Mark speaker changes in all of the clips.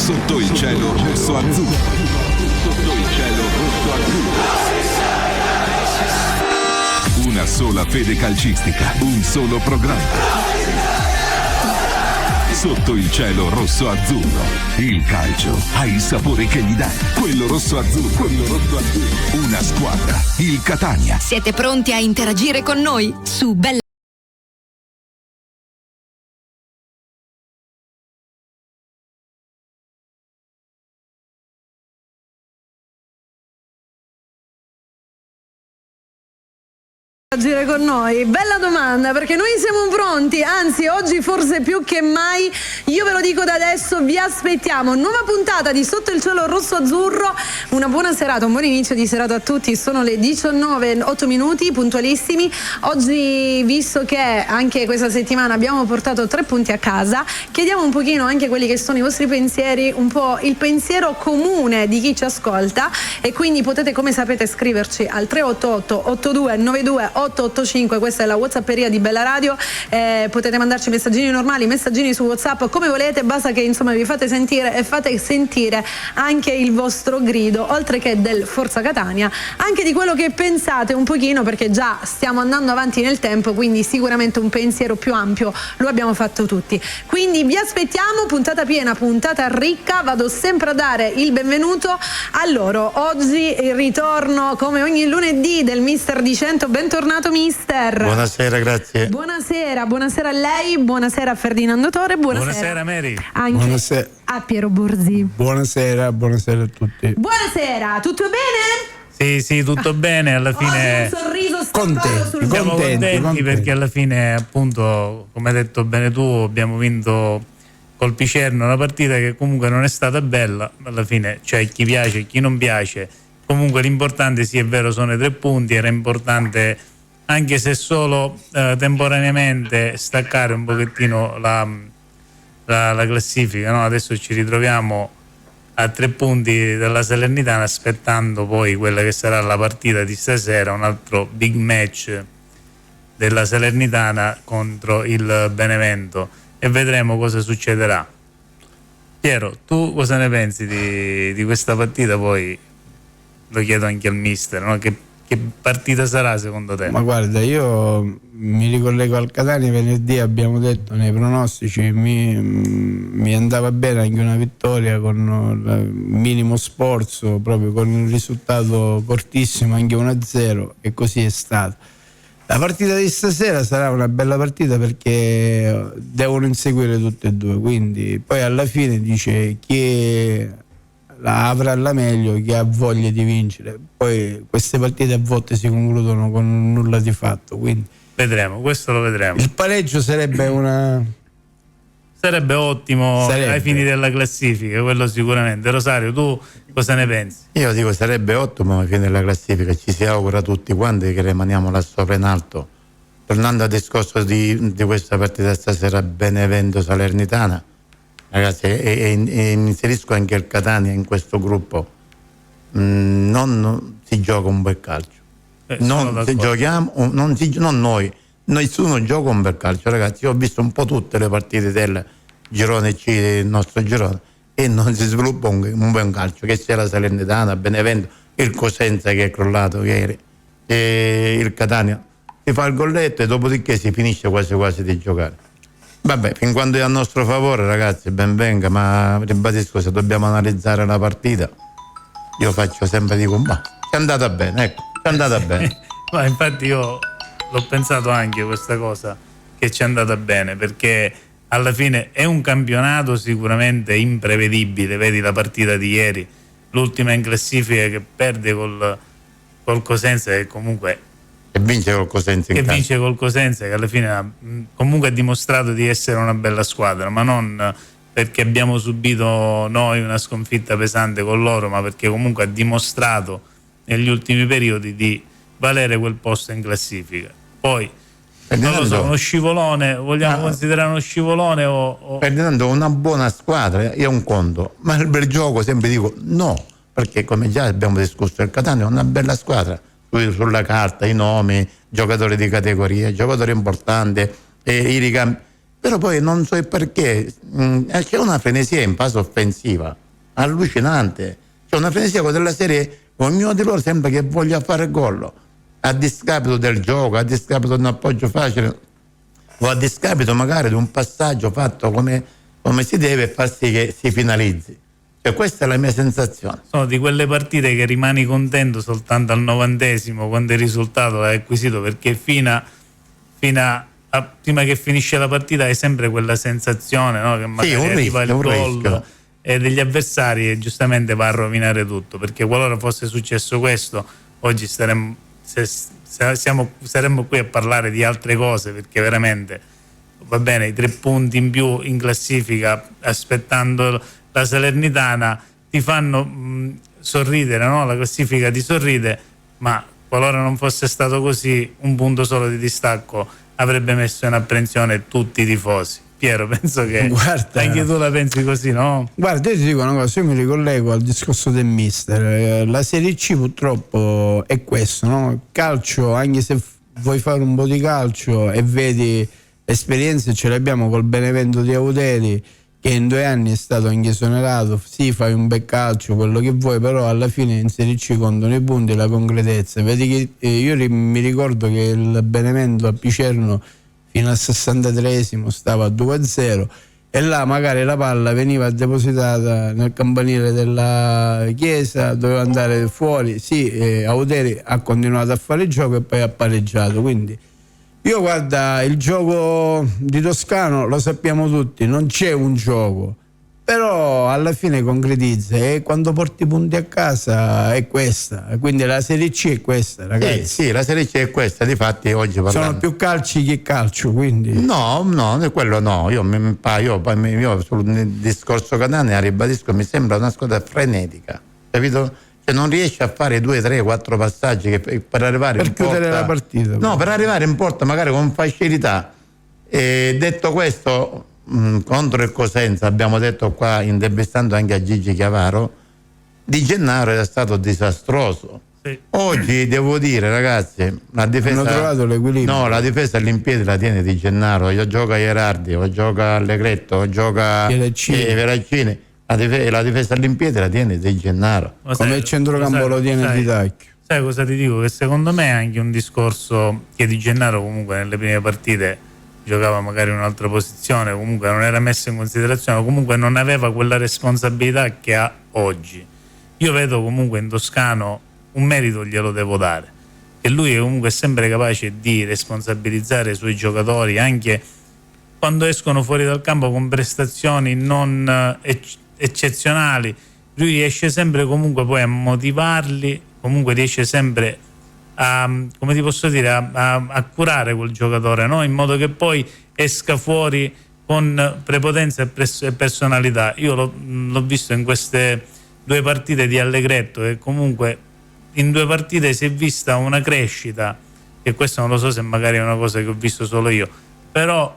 Speaker 1: Sotto il cielo rosso azzurro. Sotto il cielo rosso azzurro. Una sola fede calcistica, un solo programma. Sotto il cielo rosso azzurro. Il calcio ha il sapore che gli dà. Quello rosso azzurro, quello rosso azzurro. Una squadra, il Catania.
Speaker 2: Siete pronti a interagire con noi? Su Bella
Speaker 3: Agire con noi? Bella domanda, perché noi siamo pronti, anzi oggi forse più che mai. Io ve lo dico da adesso, vi aspettiamo, nuova puntata di Sotto il cielo rosso azzurro. Una buona serata, un buon inizio di serata a tutti. Sono le 19:08, puntualissimi. Oggi, visto che anche questa settimana abbiamo portato 3 punti a casa, chiediamo un pochino anche quelli che sono i vostri pensieri, un po' il pensiero comune di chi ci ascolta, e quindi potete, come sapete, scriverci al 388 8292 885. Questa è la WhatsApperia di Bella Radio. Potete mandarci messaggini normali, messaggini su WhatsApp, come volete, basta che insomma vi fate sentire e fate sentire anche il vostro grido, oltre che del Forza Catania, anche di quello che pensate un pochino, perché già stiamo andando avanti nel tempo, quindi sicuramente un pensiero più ampio lo abbiamo fatto tutti. Quindi vi aspettiamo, puntata piena, puntata ricca. Vado sempre a dare il benvenuto a loro. Oggi il ritorno, come ogni lunedì, del mister Di Cento. Bentornato mister.
Speaker 4: Buonasera, grazie.
Speaker 3: Buonasera a lei, buonasera a Ferdinando Tore,
Speaker 5: Buonasera Mary.
Speaker 3: Anche
Speaker 4: Buonasera
Speaker 3: a Piero Borzi.
Speaker 4: Buonasera a tutti.
Speaker 3: Buonasera, tutto bene?
Speaker 5: Sì, tutto bene, alla fine
Speaker 3: Oggi un sorriso stappato sul
Speaker 5: siamo
Speaker 4: contenti,
Speaker 5: contenti perché alla fine, appunto, come hai detto bene tu, abbiamo vinto col Picerno una partita che comunque non è stata bella, alla fine c'è chi piace e chi non piace. Comunque l'importante, sì, è vero, sono i 3 punti, era importante, anche se solo temporaneamente, staccare un pochettino la classifica, no? Adesso ci ritroviamo a 3 punti dalla Salernitana, aspettando poi quella che sarà la partita di stasera, un altro big match della Salernitana contro il Benevento, e vedremo cosa succederà. Piero, tu cosa ne pensi di questa partita? Poi lo chiedo anche al mister, no? Che partita sarà secondo te?
Speaker 4: Ma guarda, io mi ricollego al Catania. Venerdì abbiamo detto nei pronostici mi andava bene anche una vittoria con il minimo sforzo, proprio con un risultato cortissimo, anche 1-0, e così è stato. La partita di stasera sarà una bella partita perché devono inseguire tutte e due, quindi poi alla fine dice chi la avrà la meglio, chi ha voglia di vincere. Poi queste partite a volte si concludono con nulla di fatto, quindi
Speaker 5: vedremo, questo lo vedremo.
Speaker 4: il pareggio sarebbe
Speaker 5: ottimo ai fini della classifica, quello sicuramente. Rosario, tu cosa ne pensi?
Speaker 6: Io dico sarebbe ottimo ai fini della classifica, ci si augura tutti quanti che rimaniamo là sopra in alto. Tornando al discorso di questa partita stasera Benevento-Salernitana, ragazzi, e inserisco anche il Catania in questo gruppo. Non si gioca un bel calcio, non noi, nessuno gioca un bel calcio, ragazzi. Io ho visto un po' tutte le partite del girone C del nostro girone e non si sviluppa un buon calcio, che sia la Salernitana, Benevento, il Cosenza che è crollato ieri, e il Catania si fa il golletto e dopodiché si finisce quasi di giocare. Vabbè, fin quando è a nostro favore, ragazzi, ben venga, ma ribadisco, se dobbiamo analizzare la partita, io dico, ma è andata bene, ecco, è andata bene.
Speaker 5: Ma infatti io l'ho pensato anche questa cosa, che ci è andata bene, perché alla fine è un campionato sicuramente imprevedibile. Vedi la partita di ieri, l'ultima in classifica che perde col Cosenza, che comunque
Speaker 6: e vince col Cosenza,
Speaker 5: che alla fine comunque ha dimostrato di essere una bella squadra, ma non perché abbiamo subito noi una sconfitta pesante con loro, ma perché comunque ha dimostrato negli ultimi periodi di valere quel posto in classifica. Poi non lo so, uno scivolone, vogliamo considerare uno scivolone o...
Speaker 6: Ferdinando, una buona squadra è un conto, ma il bel gioco sempre dico no, perché come già abbiamo discusso, il Catania è una bella squadra sulla carta, i nomi, giocatori di categoria, giocatori importanti, e i ricambi. però poi non so perché c'è una frenesia in fase offensiva allucinante, c'è una frenesia della serie, ognuno di loro sembra che voglia fare gol a discapito del gioco, a discapito di un appoggio facile o a discapito magari di un passaggio fatto come si deve, far sì che si finalizzi. Cioè, questa è la mia sensazione.
Speaker 5: Sono di quelle partite che rimani contento soltanto al 90° quando il risultato l'hai acquisito, perché fino a prima che finisce la partita hai sempre quella sensazione, no? Che magari arriva il gol degli avversari e giustamente va a rovinare tutto, perché qualora fosse successo questo oggi saremmo qui a parlare di altre cose, perché veramente va bene i 3 punti in più in classifica aspettando la Salernitana ti fanno sorridere, no? La classifica ti sorride, ma qualora non fosse stato così un punto solo di distacco avrebbe messo in apprensione tutti i tifosi. Piero, penso che anche tu la pensi così, no?
Speaker 4: Guarda, io ti dico una cosa, io mi ricollego al discorso del mister. La Serie C purtroppo è questo, no? Calcio, anche se vuoi fare un po' di calcio e vedi esperienze, ce le abbiamo col Benevento di Auderi, che in 2 anni è stato anche esonerato. Sì, fai un bel calcio, quello che vuoi, però alla fine in Serie C contano i punti e la concretezza. Vedi che io mi ricordo che il Benevento a Picerno fino al 63esimo stava a 2-0 e là magari la palla veniva depositata nel campanile della chiesa, doveva andare fuori. Sì, Auderi ha continuato a fare il gioco e poi ha pareggiato. Quindi io, guarda, il gioco di Toscano lo sappiamo tutti, non c'è un gioco, però alla fine concretizza, e quando porti i punti a casa è questa. Quindi la Serie C è questa, ragazzi.
Speaker 6: Sì, la Serie C è questa, difatti oggi parlando.
Speaker 4: Sono più calci che calcio, quindi
Speaker 6: no, quello no. Io sul discorso Catania ribadisco, mi sembra una squadra frenetica, capito? Cioè non riesce a fare 2, 3, 4 passaggi per arrivare in porta,
Speaker 4: chiudere la partita.
Speaker 6: No, per arrivare in porta magari con facilità. E detto questo, contro il Cosenza abbiamo detto qua, intervistando anche a Gigi Chiavaro, Di Gennaro è stato disastroso. Sì. Oggi devo dire, ragazzi, la difesa,
Speaker 4: hanno trovato l'equilibrio.
Speaker 6: No, la difesa all'impiede la tiene Di Gennaro. Io gioco a Ierardi, o gioca Allegretto, o gioca Veraccini. La difesa all'impiede la tiene Di Gennaro.
Speaker 4: Come il centrocampo lo tiene Di Tacchio.
Speaker 5: Sai cosa ti dico? Che secondo me è anche un discorso che Di Gennaro comunque nelle prime partite giocava magari in un'altra posizione, comunque non era messo in considerazione, comunque non aveva quella responsabilità che ha oggi. Io vedo comunque in Toscano un merito glielo devo dare, e lui è comunque sempre capace di responsabilizzare i suoi giocatori anche quando escono fuori dal campo con prestazioni non eccezionali. Lui riesce sempre comunque poi a motivarli, comunque riesce sempre a, come ti posso dire, a curare quel giocatore, no? In modo che poi esca fuori con prepotenza e personalità. Io l'ho visto in queste 2 partite di Allegretto, e comunque in 2 partite si è vista una crescita, e questo non lo so se magari è una cosa che ho visto solo io, però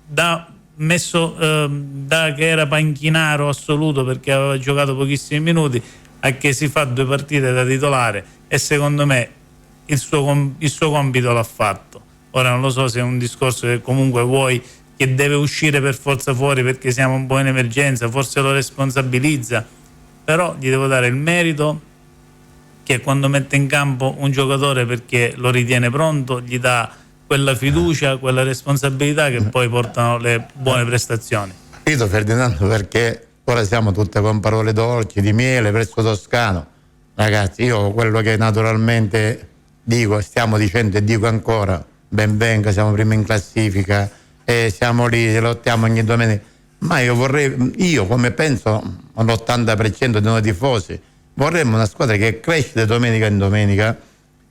Speaker 5: da che era panchinaro assoluto perché aveva giocato pochissimi minuti, a che si fa 2 partite da titolare, e secondo me il suo compito l'ha fatto. Ora non lo so se è un discorso che comunque vuoi che deve uscire per forza fuori perché siamo un po' in emergenza, forse lo responsabilizza, però gli devo dare il merito che quando mette in campo un giocatore perché lo ritiene pronto, gli dà quella fiducia, quella responsabilità che poi portano le buone prestazioni.
Speaker 6: Capito, Ferdinando, perché ora siamo tutte con parole dolci, di miele verso Toscano. Ragazzi, io quello che naturalmente dico, stiamo dicendo e dico ancora, ben venga, siamo primi in classifica e siamo lì, lottiamo ogni domenica, ma io come penso l'80% dei noi tifosi, vorremmo una squadra che cresce di domenica in domenica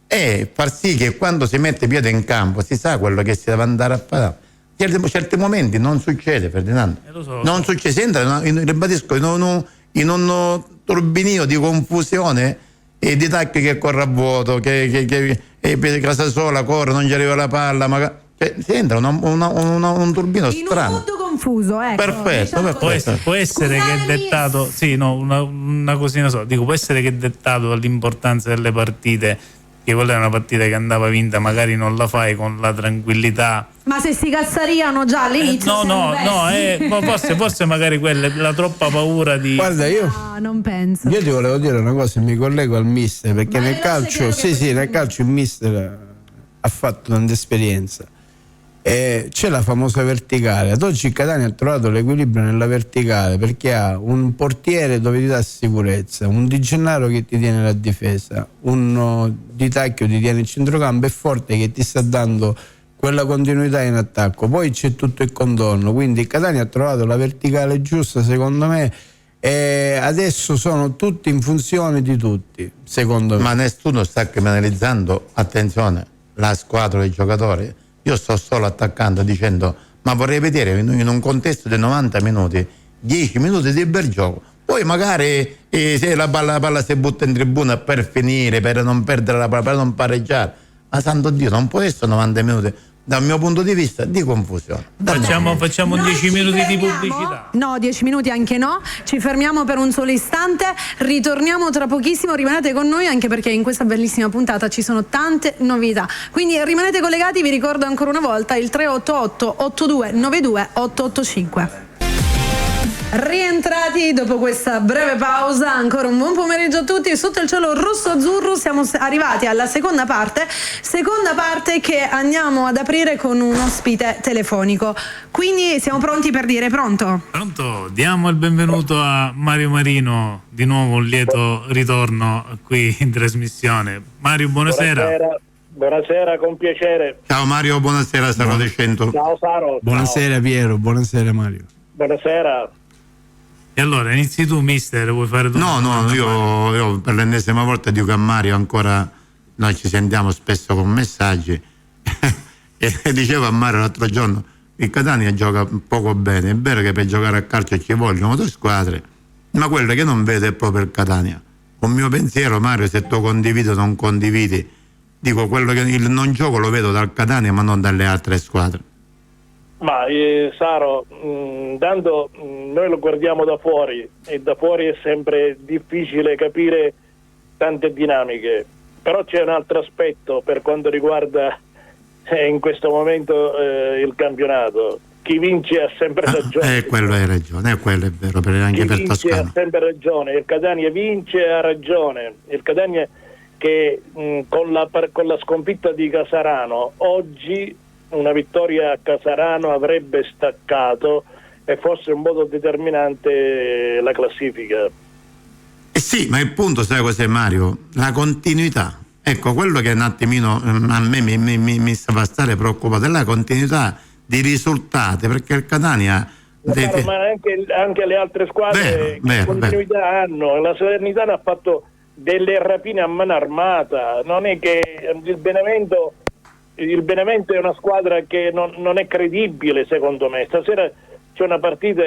Speaker 6: e far sì che quando si mette piede in campo si sa quello che si deve andare a fare. Certi momenti non succede, Ferdinando, non succede, si entra ribadisco, in un turbinio di confusione e di tacchi che corre a vuoto, che casa sola corre, non gli arriva la palla, cioè, si entra un turbino strano.
Speaker 3: In un mondo confuso, ecco.
Speaker 6: Perfetto,
Speaker 3: diciamo
Speaker 5: può essere che è dettato, sì, no, una cosina sola, dico, può essere che è dettato dall'importanza delle partite, che quella è una partita che andava vinta, magari non la fai con la tranquillità
Speaker 3: Ma se si cazzariano già all'inizio
Speaker 5: forse magari quella è la troppa paura di...
Speaker 4: Guarda, io
Speaker 3: non penso.
Speaker 4: Io ti volevo dire una cosa, mi collego al mister, perché nel calcio, nel calcio il mister ha fatto tanta esperienza. E c'è la famosa verticale. Ad oggi il Catania ha trovato l'equilibrio nella verticale, perché ha un portiere dove ti dà sicurezza, un Di Gennaro che ti tiene la difesa, un Di Tacchio ti tiene il centrocampo, è forte che ti sta dando quella continuità in attacco. Poi c'è tutto il contorno, quindi il Catania ha trovato la verticale giusta, secondo me, e adesso sono tutti in funzione di tutti, secondo me.
Speaker 6: Ma nessuno sta criminalizzando, attenzione, la squadra dei giocatori. Io sto solo attaccando, dicendo, ma vorrei vedere in un contesto di 90 minuti 10 minuti di bel gioco, poi magari se la palla si butta in tribuna per finire, per non perdere la palla, per non pareggiare, ma santo Dio, non può essere 90 minuti dal mio punto di vista di confusione.
Speaker 5: Facciamo 10 minuti di pubblicità.
Speaker 3: No, 10 minuti anche no. Ci fermiamo per un solo istante. Ritorniamo tra pochissimo. Rimanete con noi, anche perché in questa bellissima puntata ci sono tante novità. Quindi rimanete collegati. Vi ricordo ancora una volta il 388 8292 885. Rientrati dopo questa breve pausa, ancora un buon pomeriggio a tutti. Sotto il cielo rosso-azzurro siamo arrivati alla seconda parte che andiamo ad aprire con un ospite telefonico. Quindi siamo pronti per dire pronto?
Speaker 5: Pronto, diamo il benvenuto a Mario Marino, di nuovo un lieto ritorno qui in trasmissione. Mario, buonasera.
Speaker 7: Buonasera, con piacere.
Speaker 6: Ciao Mario, buonasera, Saro De Cento.
Speaker 7: Ciao Saro.
Speaker 4: Buonasera Piero, buonasera Mario.
Speaker 7: Buonasera.
Speaker 5: E allora, inizi tu, mister, vuoi fare tu?
Speaker 6: No, io per l'ennesima volta dico a Mario, ancora noi ci sentiamo spesso con messaggi e dicevo a Mario l'altro giorno, il Catania gioca poco bene, è vero che per giocare a calcio ci vogliono 2 squadre, ma quello che non vedo è proprio il Catania. Un mio pensiero, Mario, se tu condividi o non condividi, dico, quello che il non gioco lo vedo dal Catania ma non dalle altre squadre.
Speaker 7: Ma Saro, intanto noi lo guardiamo da fuori e da fuori è sempre difficile capire tante dinamiche, però c'è un altro aspetto per quanto riguarda in questo momento il campionato. Chi vince ha sempre ragione.
Speaker 6: Quello hai ragione, quello è vero, anche per Toscano.
Speaker 7: Ha sempre ragione, il Catania vince e ha ragione. Il Catania che con la sconfitta di Casarano oggi, una vittoria a Casarano avrebbe staccato e fosse un modo determinante la classifica.
Speaker 6: Sì, ma il punto, sai cos'è Mario? La continuità. Ecco, quello che un attimino a me mi fa stare preoccupato è la continuità di risultati, perché il Catania...
Speaker 7: Ma anche le altre squadre continuità hanno. La Salernitana ha fatto delle rapine a mano armata, non è che il Benevento è una squadra che non è credibile, secondo me. Stasera c'è una partita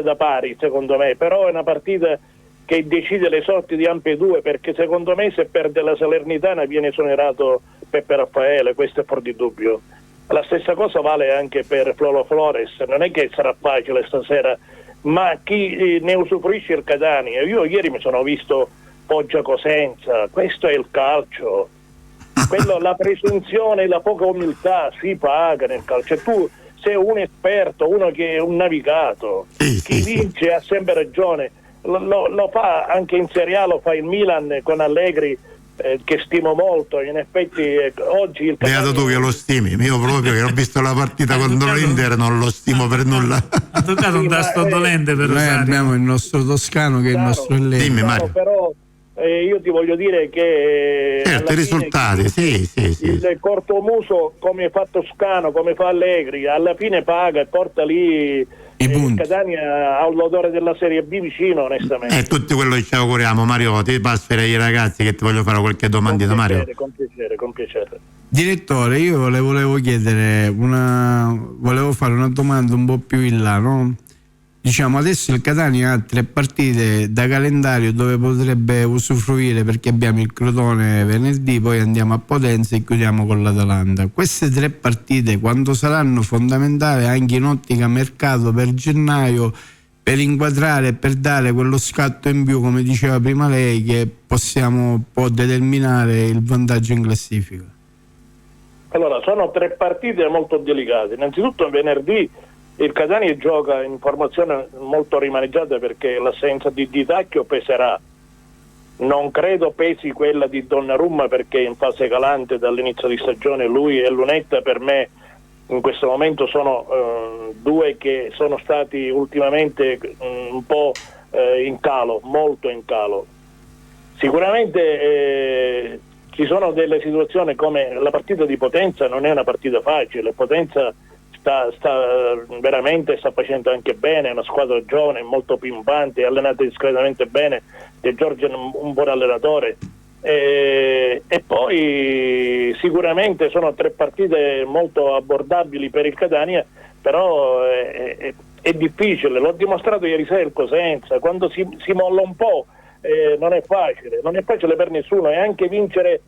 Speaker 7: da pari, secondo me, però è una partita che decide le sorti di Ampie 2, perché secondo me se perde la Salernitana viene esonerato Peppe Raffaele, questo è fuori di dubbio. La stessa cosa vale anche per Floro Flores, non è che sarà facile stasera, ma chi ne usufruisce il Catania. Io ieri mi sono visto Foggia Cosenza, questo è il calcio. La presunzione, la poca umiltà si paga nel calcio. Tu sei un esperto, uno che è un navigato. Chi vince ha sempre ragione. Lo fa anche in Serie A, lo fa il Milan con Allegri, che stimo molto. In effetti oggi il Catania...
Speaker 6: Beato tu che lo stimi, io proprio che ho visto la partita contro l'Inter non lo stimo per nulla.
Speaker 5: Ha toccato un tasto dolente per
Speaker 4: noi abbiamo il nostro Toscano che è il nostro allievo.
Speaker 6: Dimmi Mario.
Speaker 7: Però io ti voglio dire che
Speaker 6: certo, i risultati, sì.
Speaker 7: Il cortomuso, come fa Toscano, come fa Allegri, alla fine paga e porta lì il Catania ha l'odore della Serie B vicino, onestamente.
Speaker 6: Tutto quello che ci auguriamo. Mario, ti passerei ai ragazzi che ti voglio fare qualche domandina, Mario.
Speaker 7: Con piacere.
Speaker 4: Direttore, io le volevo chiedere volevo fare una domanda un po' più in là, no? Diciamo, adesso il Catania ha 3 partite da calendario dove potrebbe usufruire, perché abbiamo il Crotone venerdì, poi andiamo a Potenza e chiudiamo con l'Atalanta. Queste 3 partite quando saranno fondamentali anche in ottica mercato per gennaio, per inquadrare e per dare quello scatto in più, come diceva prima lei, che può determinare il vantaggio in classifica?
Speaker 7: Allora, sono 3 partite molto delicate. Innanzitutto venerdì il Catania gioca in formazione molto rimaneggiata perché l'assenza di Tacchio peserà. Non credo pesi quella di Donnarumma perché in fase calante dall'inizio di stagione lui e Lunetta per me in questo momento sono 2 che sono stati ultimamente un po' in calo, molto in calo. Sicuramente ci sono delle situazioni come la partita di Potenza non è una partita facile, Potenza sta facendo anche bene, è una squadra giovane, molto pimpante, allenata discretamente bene, De Giorgio è un buon allenatore. E poi sicuramente sono 3 partite molto abbordabili per il Catania, però è difficile, l'ho dimostrato ieri sera il Cosenza, quando si molla un po' non è facile per nessuno, e anche vincere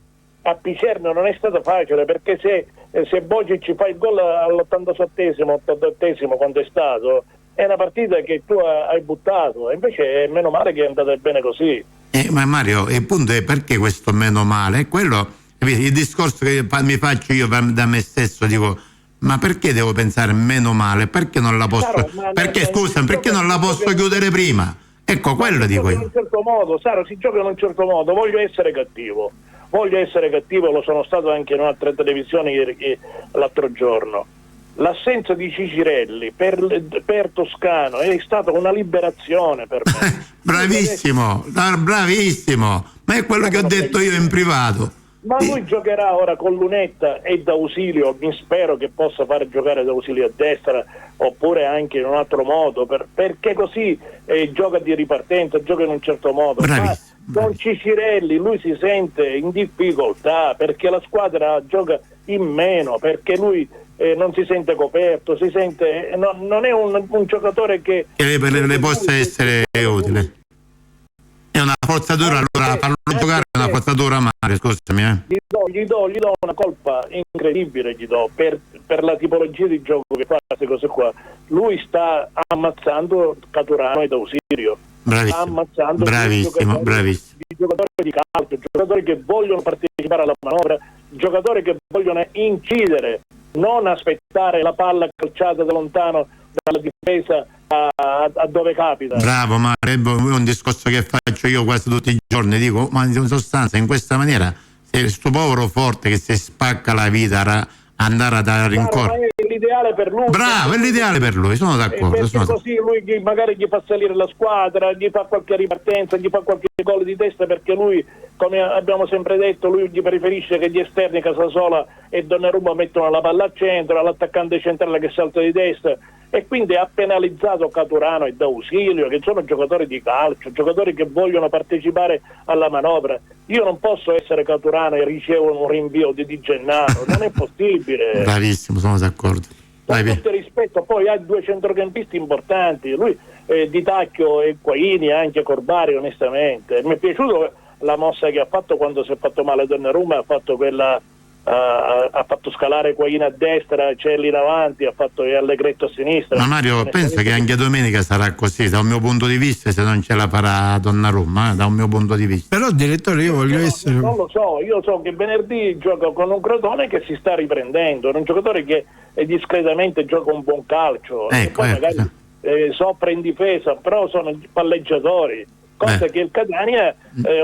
Speaker 7: a Picerno non è stato facile, perché se Bocic fa il gol all'87esimo, 88esimo quando è stato, è una partita che tu hai buttato, e invece è meno male che è andata bene così.
Speaker 6: Ma Mario, il punto è perché questo meno male? È quello, il discorso che mi faccio io da me stesso, dico, ma perché devo pensare meno male? Perché non la posso? Perché non la posso chiudere prima? Ecco, quello dico io.
Speaker 7: In un certo modo, Saro, si gioca in un certo modo, voglio essere cattivo, lo sono stato anche in un'altra televisione l'altro giorno. L'assenza di Cicirelli per Toscano è stata una liberazione per me.
Speaker 6: Bravissimo, ma è quello che ho detto io in privato.
Speaker 7: Ma lui giocherà ora con Lunetta e D'Ausilio, mi spero che possa fare giocare D'Ausilio a destra oppure anche in un altro modo, perché così gioca di ripartenza, gioca in un certo modo.
Speaker 6: Bravissimo.
Speaker 7: Ma con Cicirelli lui si sente in difficoltà perché la squadra gioca in meno, perché lui non si sente coperto, non è un giocatore che
Speaker 6: le possa essere utile. È una forzatura, allora farlo giocare è una forzatura, Mario, scusami.
Speaker 7: Gli do una colpa incredibile, per la tipologia di gioco che fa, queste cose qua. Lui sta ammazzando Caturano e D'Ausilio. Bravissimo. Giocatori di calcio, giocatori che vogliono partecipare alla manovra, giocatori che vogliono incidere, non aspettare la palla calciata da lontano dalla difesa a dove capita.
Speaker 6: Bravo Mario, è un discorso che faccio io quasi tutti i giorni, dico, ma in sostanza in questa maniera questo povero forte che si spacca la vita andare a dare rincorso.
Speaker 7: È l'ideale per lui.
Speaker 6: Bravo, è l'ideale per lui, sono d'accordo.
Speaker 7: Perché così lui magari gli fa salire la squadra, gli fa qualche ripartenza, gli fa qualche gol di testa, perché lui, come abbiamo sempre detto, lui gli preferisce che gli esterni Casasola e Donnarumma mettono la palla al centro, all'attaccante centrale che salta di testa, e quindi ha penalizzato Caturano e D'Ausilio, che sono giocatori di calcio, giocatori che vogliono partecipare alla manovra. Io non posso essere Caturano e ricevo un rinvio di Di Gennaro, non è possibile.
Speaker 6: Bravissimo, sono d'accordo.
Speaker 7: Con tutto rispetto, poi ha 2 centrocampisti importanti, lui Di Tacchio e Quaini, anche Corbari, onestamente. Mi è piaciuta la mossa che ha fatto quando si è fatto male Donnarumma, ha fatto quella ha fatto scalare Quaini a destra, Celli in avanti, ha fatto Allegretto a sinistra.
Speaker 6: Ma Mario, penso che anche domenica sarà così, da un mio punto di vista, se non ce la farà Donnarumma, da un mio punto di vista.
Speaker 4: Però direttore, io voglio essere...
Speaker 7: Non lo so, io so che venerdì gioca con un Crotone che si sta riprendendo, è un giocatore che discretamente gioca un buon calcio, e poi magari soffre in difesa, però sono palleggiatori. Cosa che il Catania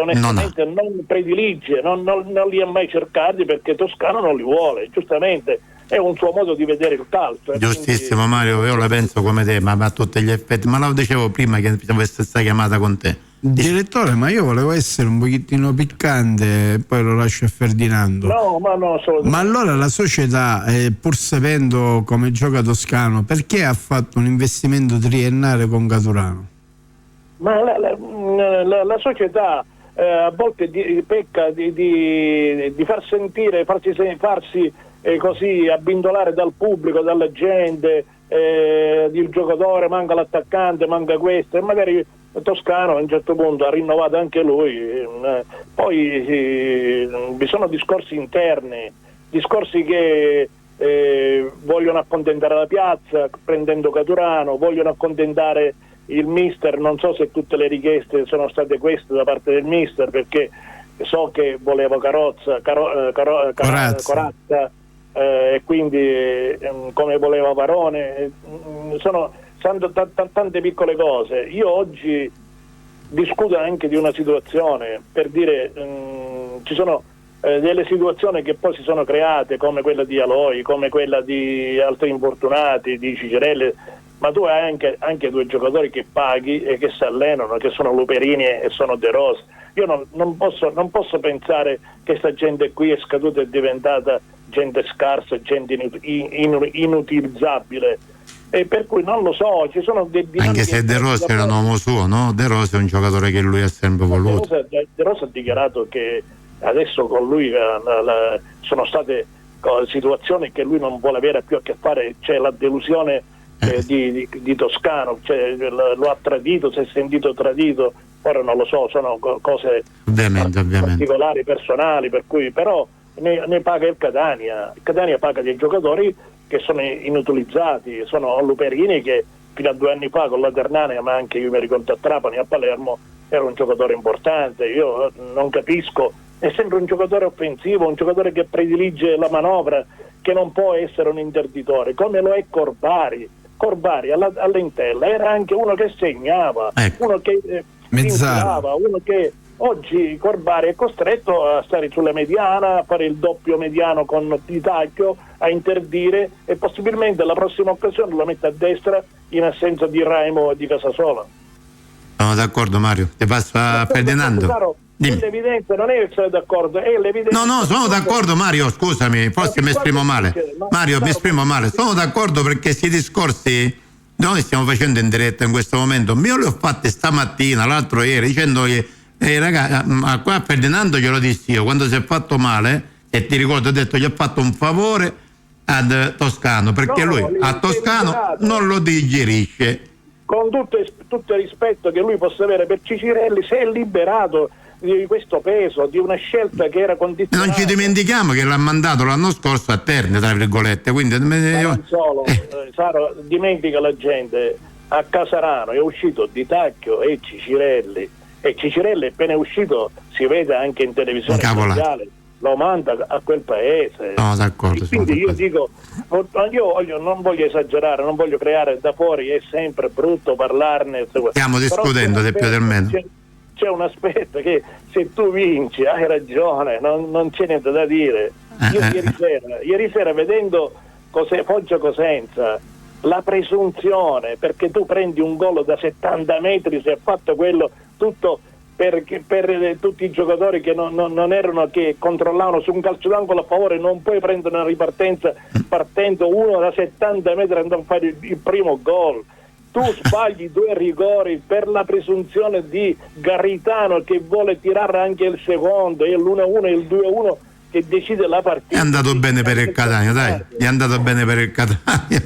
Speaker 7: onestamente non predilige, non li ha mai cercati, perché Toscano non li vuole, giustamente è un suo modo di vedere il calcio.
Speaker 6: Giustissimo, quindi... Mario, io la penso come te, ma a tutti gli effetti, ma lo dicevo prima che avesse stata chiamata con te.
Speaker 4: Direttore, ma io volevo essere un pochettino piccante, poi lo lascio a Ferdinando.
Speaker 7: No, assolutamente.
Speaker 4: Ma allora la società, pur sapendo come gioca Toscano, perché ha fatto un investimento triennale con Caturano?
Speaker 7: Ma la società a volte pecca di far sentire, farsi così abbindolare dal pubblico, dalla gente, il giocatore, manca l'attaccante, manca questo, e magari Toscano a un certo punto ha rinnovato anche lui. Poi vi sono discorsi interni, discorsi che vogliono accontentare la piazza prendendo Caturano, vogliono accontentare il mister. Non so se tutte le richieste sono state queste da parte del mister, perché so che voleva Corazza e quindi come voleva Varone, sono tante piccole cose. Io oggi discuto anche di una situazione, per dire, ci sono delle situazioni che poi si sono create, come quella di Aloi, come quella di altri infortunati, di Cicirelli, ma tu hai anche due giocatori che paghi e che si allenano, che sono Luperini e sono De Rossi. Io non posso pensare che sta gente qui è scaduta e è diventata gente scarsa, gente inutilizzabile, e per cui non lo so, ci sono dei
Speaker 6: anche se De Rossi era un uomo suo, no? De Rossi è un giocatore che lui ha sempre voluto.
Speaker 7: De Rossi ha dichiarato che adesso con lui sono state situazioni che lui non vuole avere più a che fare, c'è la delusione di Toscano, cioè, lo ha tradito, si è sentito tradito, ora non lo so, sono cose
Speaker 6: ovviamente.
Speaker 7: particolari, personali, per cui però ne paga il Catania paga dei giocatori che sono inutilizzati, sono Luperini che fino a 2 anni fa con la Ternana, ma anche io mi ricordo a Trapani, a Palermo, era un giocatore importante. Io non capisco, è sempre un giocatore offensivo, un giocatore che predilige la manovra, che non può essere un interditore, come lo è Corbari all'Entella era anche uno che segnava, uno che infilava, uno che oggi Corbari è costretto a stare sulla mediana, a fare il doppio mediano con Di Tacchio, a interdire, e possibilmente la prossima occasione lo mette a destra in assenza di Raimo e di Casasola.
Speaker 6: Sono d'accordo, Mario, ti passo a Ferdinando.
Speaker 7: L'evidenza non è essere d'accordo, è l'evidenza.
Speaker 6: No, sono d'accordo, Mario, scusami, forse mi esprimo male. Mario, mi esprimo male. Sono d'accordo perché questi discorsi noi stiamo facendo in diretta in questo momento. Io li ho fatti stamattina, l'altro ieri, dicendo che ragazzi, qua a Ferdinando glielo dissi io, quando si è fatto male, e ti ricordo, ho detto gli ho fatto un favore ad Toscano, perché lui a Toscano non lo digerisce.
Speaker 7: Con tutto il rispetto che lui possa avere per Cicirelli, si è liberato di questo peso, di una scelta che era condizionata.
Speaker 6: Non ci dimentichiamo che l'ha mandato l'anno scorso a Terni, tra virgolette, quindi
Speaker 7: non solo, Saro, dimentica la gente, a Casarano è uscito Di Tacchio e Cicirelli appena è uscito, si vede anche in televisione mondiale, lo manda a quel paese.
Speaker 6: No, d'accordo.
Speaker 7: Quindi io dico, io non voglio esagerare, non voglio creare, da fuori è sempre brutto parlarne.
Speaker 6: Stiamo discutendo del più del meno.
Speaker 7: C'è un aspetto che se tu vinci hai ragione, non c'è niente da dire. Io ieri sera vedendo Foggia Cosenza, la presunzione, perché tu prendi un gol da 70 metri, si è fatto quello tutto per tutti i giocatori che non erano, che controllavano su un calcio d'angolo a favore, non puoi prendere una ripartenza partendo uno da 70 metri andando a fare il primo gol. Tu sbagli 2 rigori per la presunzione di Garritano che vuole tirare anche il secondo, e l'1-1 e il 2-1 che decide la partita.
Speaker 6: È andato bene per il Catania, dai, è andato bene per il Catania.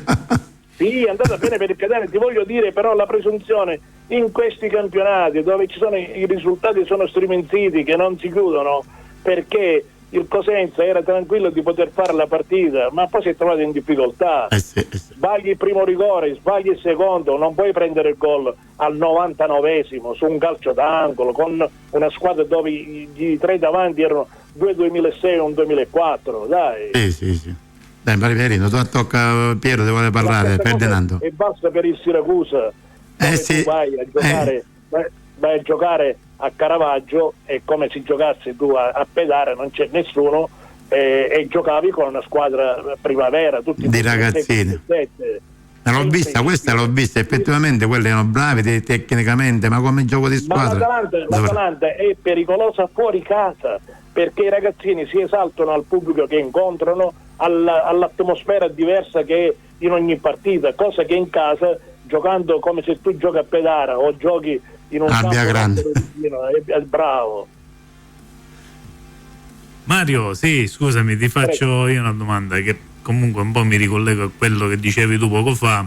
Speaker 7: Sì, è andata bene per il Catania, ti voglio dire, però la presunzione in questi campionati dove ci sono i risultati sono striminziti, che non si chiudono, perché il Cosenza era tranquillo di poter fare la partita, ma poi si è trovato in difficoltà.
Speaker 6: Sì.
Speaker 7: Sbagli il primo rigore, sbagli il secondo, non puoi prendere il gol al 99esimo su un calcio d'angolo con una squadra dove i 3 davanti erano 2 2006 e un 2004, dai.
Speaker 6: Sì. Dai, Mariverino, tocca Piero, ti vuole parlare, Ferdinando.
Speaker 7: E basta per il Siracusa, tu vai a giocare a Caravaggio, e come se giocassi tu a Pedare, non c'è nessuno, e giocavi con una squadra primavera, tutti
Speaker 6: di ragazzini. L'ho vista, effettivamente quelli erano bravi tecnicamente, ma come gioco di squadra.
Speaker 7: L'Atalanta è pericolosa fuori casa, perché i ragazzini si esaltano al pubblico che incontrano, all'atmosfera diversa che è in ogni partita, cosa che in casa, giocando come se tu giochi a Pedara o giochi in un campo grande, è bravo.
Speaker 5: Mario, sì, scusami, ti faccio io una domanda che comunque un po' mi ricollego a quello che dicevi tu poco fa,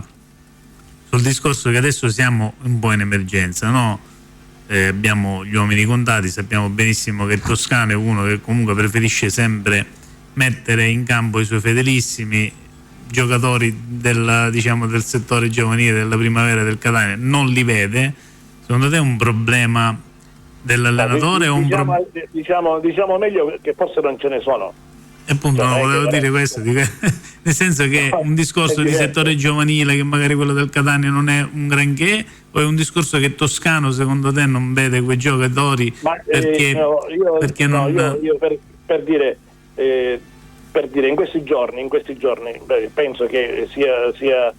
Speaker 5: sul discorso che adesso siamo un po' in emergenza, no? Abbiamo gli uomini contati, sappiamo benissimo che Toscano è uno che comunque preferisce sempre mettere in campo i suoi fedelissimi giocatori del settore giovanile, della primavera del Catania, non li vede. Secondo te è un problema dell'allenatore o un
Speaker 7: diciamo meglio che forse non ce ne sono,
Speaker 5: E appunto no, volevo dire questo, nel senso che un discorso di settore giovanile, che magari quello del Catania non è un granché, o è un discorso che Toscano secondo te non vede quei giocatori perché
Speaker 7: per dire in questi giorni penso che sia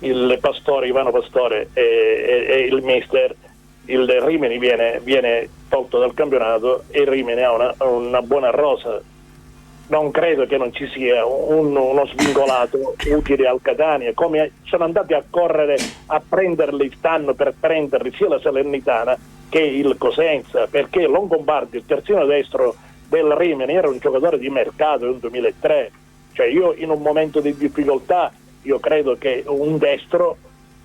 Speaker 7: il Pastore, Ivano Pastore e il mister, il Rimini viene tolto dal campionato e il Rimini ha una buona rosa. Non credo che non ci sia uno svincolato utile al Catania, come sono andati a correre a prenderli, stanno per prenderli sia la Salernitana che il Cosenza, perché Longobardi, il terzino destro del Rimini, era un giocatore di mercato nel 2003. Cioè io in un momento di difficoltà, io credo che un destro,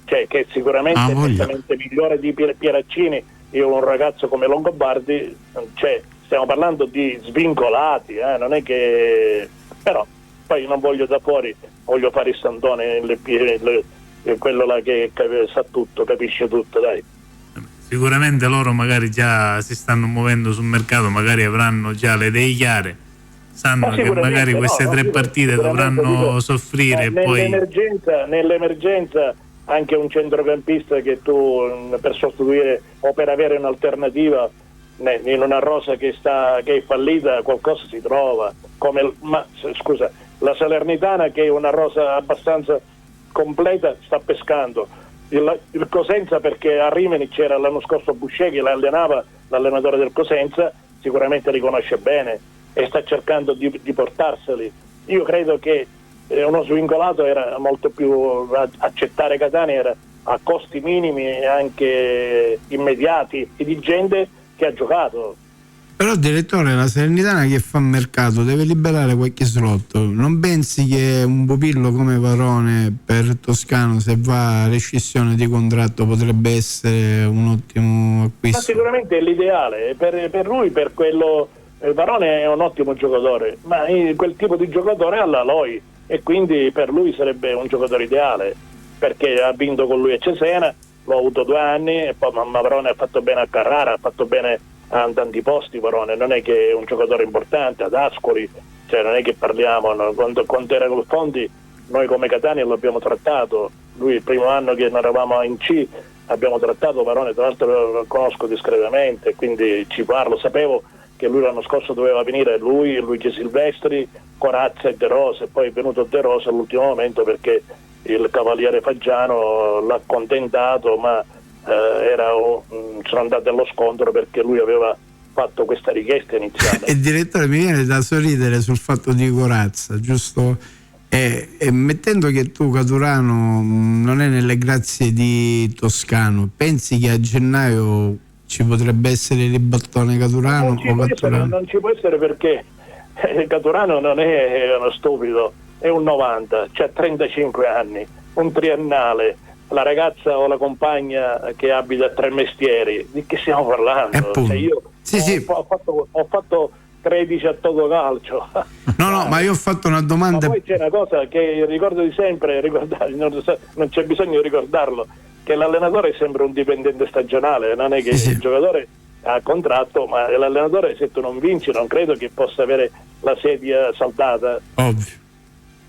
Speaker 7: cioè che sicuramente è nettamente migliore di Pieraccini, io un ragazzo come Longobardi, cioè stiamo parlando di svincolati, non è che, però poi non voglio da fuori, voglio fare il santone, quello là che sa tutto, capisce tutto, dai.
Speaker 5: Sicuramente loro magari già si stanno muovendo sul mercato, magari avranno già le idee chiare, sanno che magari queste 3 partite dovranno soffrire.
Speaker 7: Nell'emergenza anche un centrocampista che tu per sostituire o per avere un'alternativa in una rosa che è fallita, qualcosa si trova, la Salernitana, che è una rosa abbastanza completa, sta pescando il Cosenza, perché a Rimini c'era l'anno scorso Boucher che l'allenava, l'allenatore del Cosenza sicuramente li conosce bene e sta cercando di portarseli. Io credo che uno svincolato era molto più, accettare Catania era a costi minimi e anche immediati e di gente che ha giocato.
Speaker 4: Però direttore, la Salernitana che fa mercato deve liberare qualche slot. Non pensi che un pupillo come Varone per Toscano, se va a rescissione di contratto, potrebbe essere un ottimo acquisto?
Speaker 7: Ma sicuramente è l'ideale per lui, per quello. Varone è un ottimo giocatore, ma quel tipo di giocatore ha la Loi e quindi per lui sarebbe un giocatore ideale, perché ha vinto con lui a Cesena, l'ho avuto 2 anni e poi ma Varone ha fatto bene a Carrara, ha fatto bene a tanti posti. Varone non è che è un giocatore importante, ad Ascoli, cioè non è che parliamo, no? Quando era col Fondi noi come Catania lo abbiamo trattato, lui il primo anno che eravamo in C abbiamo trattato Varone, tra l'altro lo conosco discretamente, quindi ci parlo, sapevo che lui l'anno scorso doveva venire, lui, Luigi Silvestri, Corazza e De Rosa, e poi è venuto De Rosa all'ultimo momento perché il cavaliere Faggiano l'ha accontentato, ma sono andati allo scontro perché lui aveva fatto questa richiesta iniziale.
Speaker 4: E direttore, mi viene da sorridere sul fatto di Corazza, giusto? E mettendo che tu, Caturano, non è nelle grazie di Toscano, pensi che a gennaio ci potrebbe essere il ribaltone Caturano?
Speaker 7: Non ci può essere perché Caturano non è uno stupido, è un 90, c'ha 35 anni, un triennale, la ragazza o la compagna che abita 3 mestieri, di che stiamo parlando? Cioè io ho fatto 13 a Totocalcio.
Speaker 4: No, ma io ho fatto una domanda.
Speaker 7: Ma poi c'è una cosa che ricordo di sempre, non c'è bisogno di ricordarlo, che l'allenatore è sempre un dipendente stagionale, non è che il giocatore ha contratto, ma l'allenatore, se tu non vinci, non credo che possa avere la sedia saldata.
Speaker 4: Ovvio.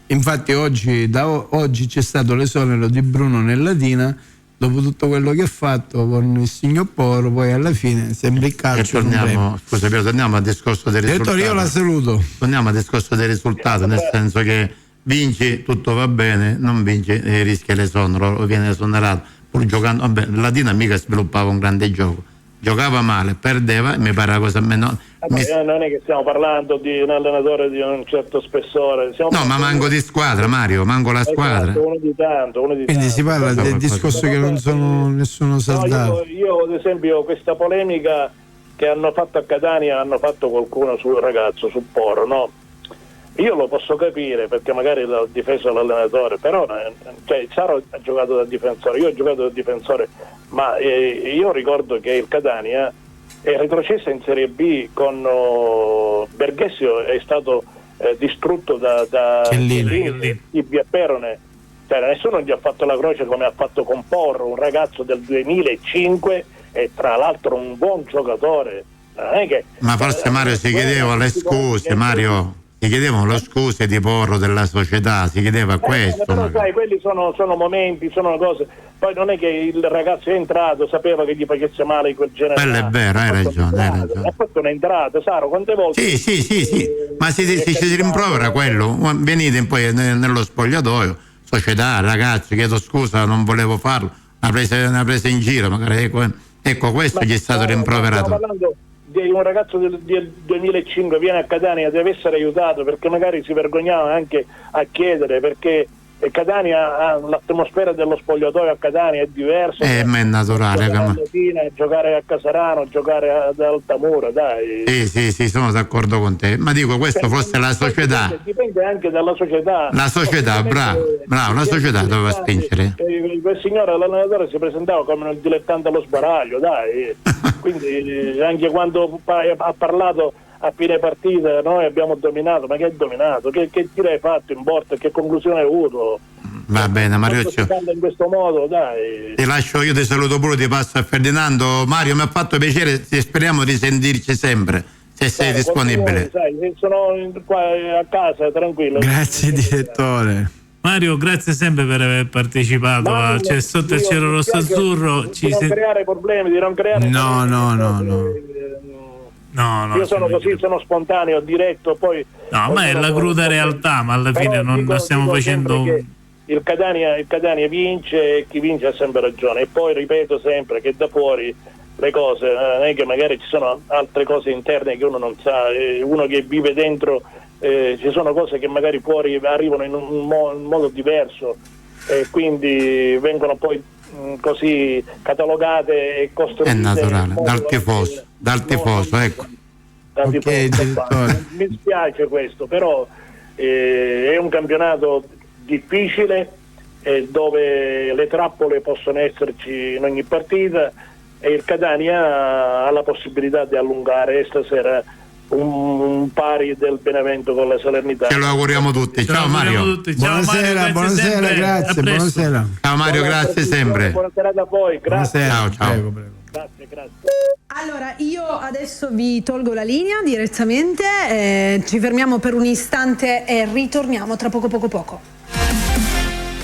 Speaker 4: Infatti oggi c'è stato l'esonero di Bruno Nellatina dopo tutto quello che ha fatto con il signor Poro, poi alla fine sembra il calcio.
Speaker 6: Torniamo al discorso dei risultati.
Speaker 4: Direttore, io la saluto.
Speaker 6: Torniamo al discorso dei risultati, nel senso che vinci, tutto va bene, non vinci, rischia l'esonero o viene esonerato, pur giocando. Vabbè, Latina mica sviluppava un grande gioco, giocava male, perdeva, e mi pare la cosa meno.
Speaker 7: Non è che stiamo parlando di un allenatore di un certo spessore.
Speaker 6: Ma manco di squadra, Mario, manco la squadra.
Speaker 7: Uno di tanto.
Speaker 4: Quindi si parla del discorso che non sono nessuno saldato.
Speaker 7: Io ad esempio questa polemica che hanno fatto a Catania, hanno fatto qualcuno sul ragazzo, sul Poro, no? Io lo posso capire perché magari l'ha difeso l'allenatore, però Saro ha giocato da difensore, io ho giocato da difensore, ma io ricordo che il Catania è retrocessa in Serie B con Berghessio, è stato distrutto da Chiellini e Perone, cioè nessuno gli ha fatto la croce come ha fatto con Porro, un ragazzo del 2005 e tra l'altro un buon giocatore, Non è che,
Speaker 6: ma forse Mario si chiedeva le scuse, Mario, si chiedevano le scuse di porro della società, si chiedeva questo.
Speaker 7: Però sai, quelli sono momenti, sono cose. Poi non è che il ragazzo è entrato, sapeva che gli facesse male quel genere.
Speaker 6: Quello è vero, hai ragione.
Speaker 7: Ha fatto un'entrata, Saro, quante volte?
Speaker 6: Sì. Ma si rimprovera quello. Venite poi nello spogliatoio, società, ragazzi, chiedo scusa, non volevo farlo, una presa in giro, magari ecco questo gli è stato rimproverato.
Speaker 7: Stiamo parlando di un ragazzo del 2005, viene a Catania, deve essere aiutato, perché magari si vergognava anche a chiedere, perché Catania, l'atmosfera dello spogliatoio a Catania è diversa.
Speaker 6: Ma è naturale.
Speaker 7: Giocare a Casarano, giocare ad Altamura, dai.
Speaker 6: Sì, sono d'accordo con te. Ma dico, questo forse la società.
Speaker 7: Dipende anche dalla società.
Speaker 6: La società, bravo, la società doveva spingere.
Speaker 7: Quel signore, l'allenatore, si presentava come un dilettante allo sbaraglio, dai. Quindi anche quando ha parlato a fine partita, noi abbiamo dominato, ma che hai dominato? Che tiro hai fatto in porta? Che conclusione hai avuto?
Speaker 6: Va bene, Mario.
Speaker 7: In questo modo, dai.
Speaker 6: Ti lascio, io ti saluto pure, ti passo a Ferdinando. Mario, mi ha fatto piacere, speriamo di sentirci sempre, se sei disponibile.
Speaker 7: Sono qua a casa, tranquillo.
Speaker 4: Grazie direttore.
Speaker 5: Mario, grazie sempre per aver partecipato a Sotto il cielo rosso azzurro.
Speaker 7: Di non creare problemi, di non creare
Speaker 5: No,
Speaker 7: io sono così, sono spontaneo, diretto, poi.
Speaker 5: No, ma è la cruda realtà, ma alla fine non stiamo facendo.
Speaker 7: Il Catania vince e chi vince ha sempre ragione. E poi ripeto sempre che da fuori le cose, non è che magari ci sono altre cose interne che uno non sa, uno che vive dentro, ci sono cose che magari fuori arrivano in un modo diverso e quindi vengono poi così catalogate e costruite.
Speaker 6: È naturale, dal tifoso, ecco.
Speaker 7: Mi spiace questo, però è un campionato difficile dove le trappole possono esserci in ogni partita e il Catania ha la possibilità di allungare stasera un pari del Benevento con la Salernitana.
Speaker 6: Ce lo auguriamo tutti. Ciao Mario.
Speaker 4: Buonasera, grazie. Buonasera.
Speaker 6: Ciao Mario, grazie sempre.
Speaker 7: Buonasera da voi, grazie.
Speaker 6: Ciao.
Speaker 4: Prego.
Speaker 7: Grazie.
Speaker 3: Allora, io adesso vi tolgo la linea direttamente, ci fermiamo per un istante e ritorniamo tra poco.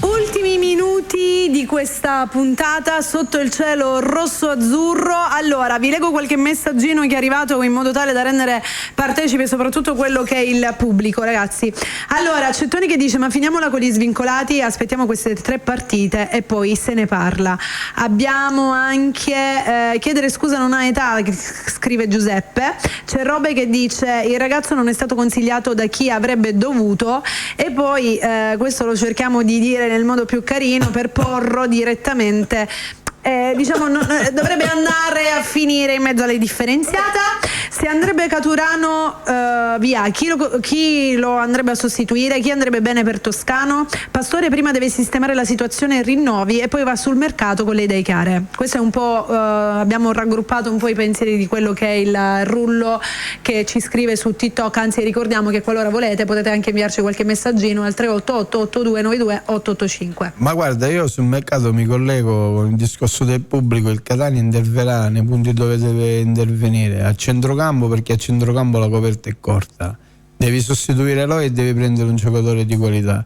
Speaker 3: Ultimi minuti di questa puntata Sotto il cielo rosso-azzurro. Allora, vi leggo qualche messaggino che è arrivato in modo tale da rendere partecipe soprattutto quello che è il pubblico, ragazzi. Allora, Cettoni che dice: ma finiamola con gli svincolati, aspettiamo queste 3 partite e poi se ne parla. Abbiamo anche chiedere scusa non ha età, scrive Giuseppe. C'è Robe che dice: il ragazzo non è stato consigliato da chi avrebbe dovuto. E poi questo lo cerchiamo di dire nel modo più carino, per Porro direttamente dovrebbe andare a finire in mezzo alla differenziata. Se andrebbe Caturano via, chi lo andrebbe a sostituire? Chi andrebbe bene per Toscano? Pastore prima deve sistemare la situazione rinnovi e poi va sul mercato con le idee chiare. Questo è un po' abbiamo raggruppato un po' i pensieri di quello che è il Rullo che ci scrive su TikTok. Anzi, ricordiamo che qualora volete potete anche inviarci qualche messaggino al 388 8292 885.
Speaker 4: Ma guarda, io sul mercato mi collego con il discorso del pubblico. Il Catania interverrà nei punti dove deve intervenire, a centrocampo, perché a centrocampo la coperta è corta, devi sostituire Eloy e devi prendere un giocatore di qualità,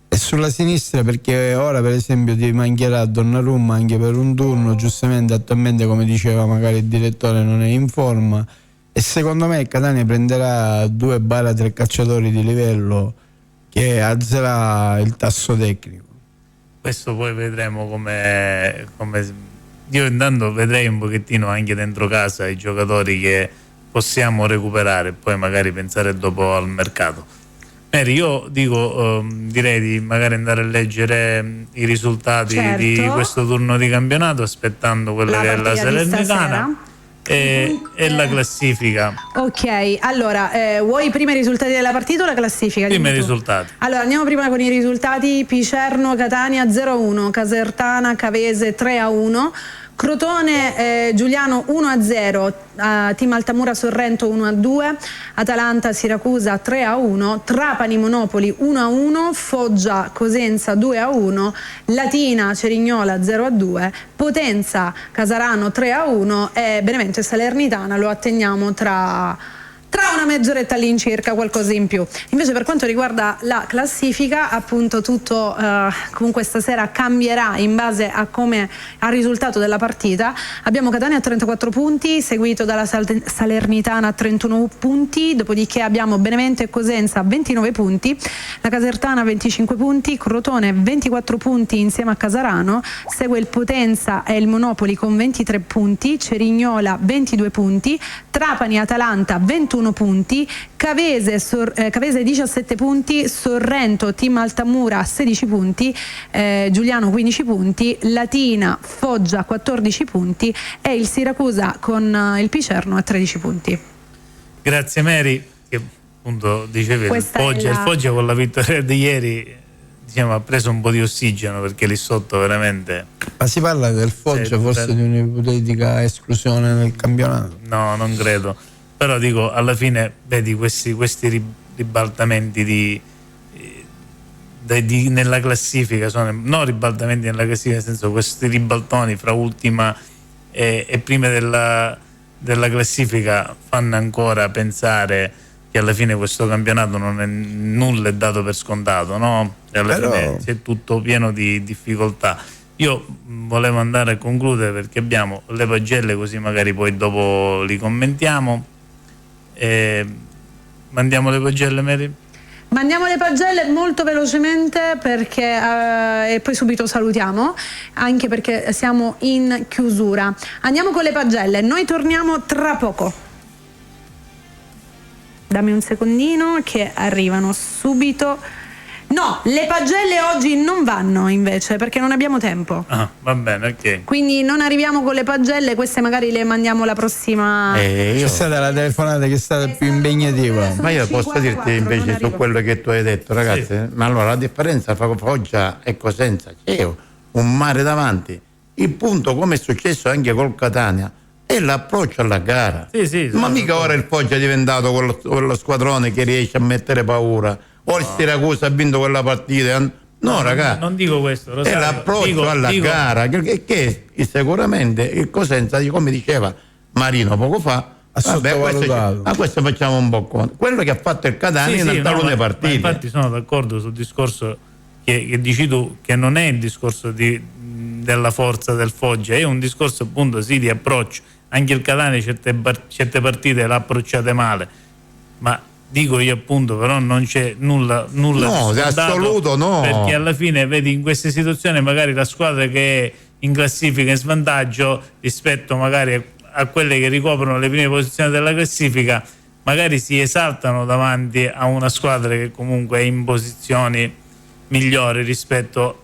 Speaker 4: e sulla sinistra perché ora per esempio ti mancherà Donnarumma anche per un turno, giustamente attualmente come diceva magari il direttore non è in forma, e secondo me il Catania prenderà 2-3 calciatori di livello che alzerà il tasso tecnico.
Speaker 5: Questo poi vedremo come io intanto vedrei un pochettino anche dentro casa i giocatori che possiamo recuperare e poi magari pensare dopo al mercato. Io dico, direi di magari andare a leggere i risultati di questo turno di campionato, aspettando quella che è la Salernitana e la classifica.
Speaker 3: Ok, allora vuoi prima i risultati della partita o la classifica?
Speaker 5: Prima i risultati.
Speaker 3: Allora andiamo prima con i risultati. Picerno Catania 0-1, Casertana Cavese 3-1, Crotone Giuliano 1-0, Team Altamura Sorrento 1-2, Atalanta Siracusa 3-1, Trapani Monopoli 1-1, Foggia Cosenza 2-1, Latina Cerignola 0-2, Potenza Casarano 3-1 e Benevento e Salernitana lo atteniamo tra una mezz'oretta all'incirca, qualcosa in più. Invece per quanto riguarda la classifica, appunto tutto comunque stasera cambierà in base a come al risultato della partita. Abbiamo Catania a 34 punti, seguito dalla Salernitana a 31 punti, dopodiché abbiamo Benevento e Cosenza a 29 punti, la Casertana a 25 punti, Crotone 24 punti insieme a Casarano, segue il Potenza e il Monopoli con 23 punti, Cerignola 22 punti, Trapani Atalanta 21 punti, Cavese 17 punti, Sorrento Team Altamura 16 punti, Giuliano 15 punti, Latina Foggia 14 punti e il Siracusa con il Picerno a 13 punti.
Speaker 5: Grazie Mary, che appunto dicevi il Foggia con la vittoria di ieri, diciamo, ha preso un po' di ossigeno, perché lì sotto veramente...
Speaker 4: Ma si parla del Foggia forse di un'ipotetica esclusione nel campionato?
Speaker 5: No, non credo. Però dico, alla fine vedi questi ribaltamenti nella classifica, non ribaltamenti nella classifica, nel senso questi ribaltoni fra ultima e prima della classifica fanno ancora pensare che alla fine questo campionato nulla è dato per scontato, no? E alla fine c'è tutto pieno di difficoltà. Io volevo andare a concludere perché abbiamo le pagelle, così magari poi dopo li commentiamo. Mandiamo le pagelle, Mary?
Speaker 3: Mandiamo le pagelle molto velocemente perché e poi subito salutiamo, anche perché siamo in chiusura. Andiamo con le pagelle, noi torniamo tra poco. Dammi un secondino che arrivano subito. No, le pagelle oggi non vanno invece perché non abbiamo tempo.
Speaker 5: Ah, va bene, ok.
Speaker 3: Quindi non arriviamo con le pagelle, queste magari le mandiamo la prossima.
Speaker 4: C'è stata la telefonata che è stata più impegnativa.
Speaker 6: Ma io posso dirti invece su quello che tu hai detto, ragazzi, sì. Ma allora la differenza fra Foggia e Cosenza c'è un mare davanti. Il punto, come è successo anche col Catania, è l'approccio alla gara.
Speaker 5: Sì,
Speaker 6: ma mica ora il Foggia è diventato quello squadrone che riesce a mettere paura. O il Siracusa ha vinto quella partita. No, ragazzi,
Speaker 5: non dico questo, Rosario,
Speaker 6: è l'approccio alla gara che sicuramente il Cosenza, come diceva Marino poco fa, questo facciamo un po' conto. Quello che ha fatto il Catania in talune partite.
Speaker 5: Infatti sono d'accordo sul discorso che dici tu, che non è il discorso della forza del Foggia, è un discorso appunto di approccio. Anche il Catania certe partite l'ha approcciate male, ma dico io appunto, però non c'è nulla
Speaker 6: no,
Speaker 5: di
Speaker 6: assoluto no,
Speaker 5: perché alla fine vedi in queste situazioni magari la squadra che è in classifica in svantaggio rispetto magari a quelle che ricoprono le prime posizioni della classifica, magari si esaltano davanti a una squadra che comunque è in posizioni migliori rispetto.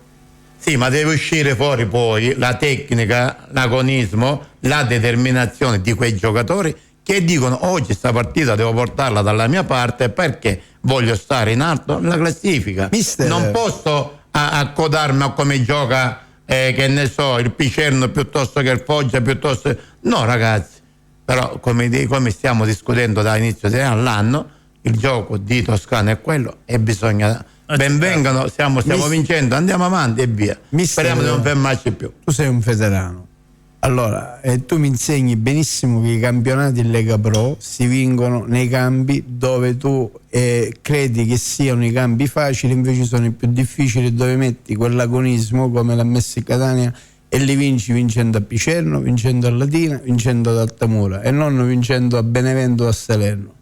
Speaker 6: Sì, ma deve uscire fuori poi la tecnica, l'agonismo, la determinazione di quei giocatori che dicono oggi sta partita devo portarla dalla mia parte perché voglio stare in alto nella classifica.
Speaker 4: Mister.
Speaker 6: Non posso accodarmi a come gioca che ne so il Picerno piuttosto che il Foggia piuttosto. No ragazzi, però come stiamo discutendo da inizio dell'anno, il gioco di Toscana è quello e bisogna benvengano, stiamo vincendo, andiamo avanti e via. Speriamo di non fermarci più.
Speaker 4: Tu sei un veterano. Allora, tu mi insegni benissimo che i campionati in Lega Pro si vincono nei campi dove tu credi che siano i campi facili, invece sono i più difficili, dove metti quell'agonismo come l'ha messo il Catania e li vinci vincendo a Picerno, vincendo a Latina, vincendo ad Altamura e non vincendo a Benevento o a Salerno.